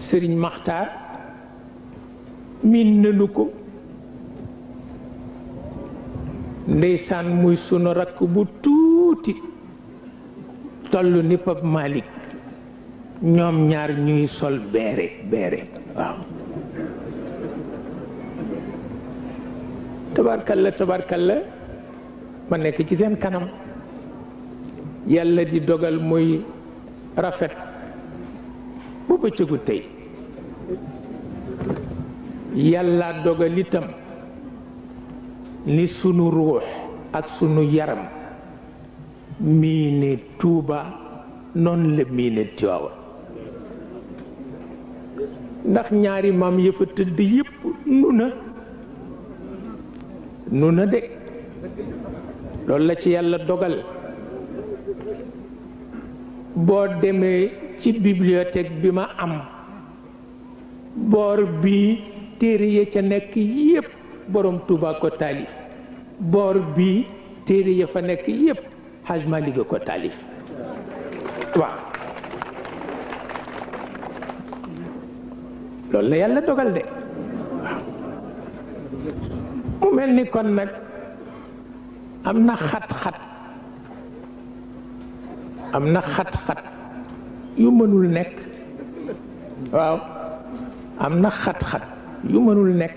Sëriñ Maxtaar miin nanu ko ndeysaan muy sunu rakk bu tuuti toll ni Pape Malick ñoom ñaar ñuy sol beere waaw tabarkalla ma nekk ci seen kanam yàlla di dogal muy rafet bu bëccëgu tey yàlla dogal itam ni sunu ruux ak sunu yaram miine Tuuba noonu la miine Tiwaawan ndax ñaari maam yëfa tëdd yépp nu na de loolu la ci yàlla dogal boo demee ci bibliothèque bi ma am boor bi téere ya ca nekk yépp borom Tuuba ko taalif boor bi téere ya fa nekk yépp Haj Malik ko taalif waaw loolu la yàlla dogal de waaw mu mel ni kon nag am na xat-xat yu mënul nekk waaw am na xat-xat yu mënul nekk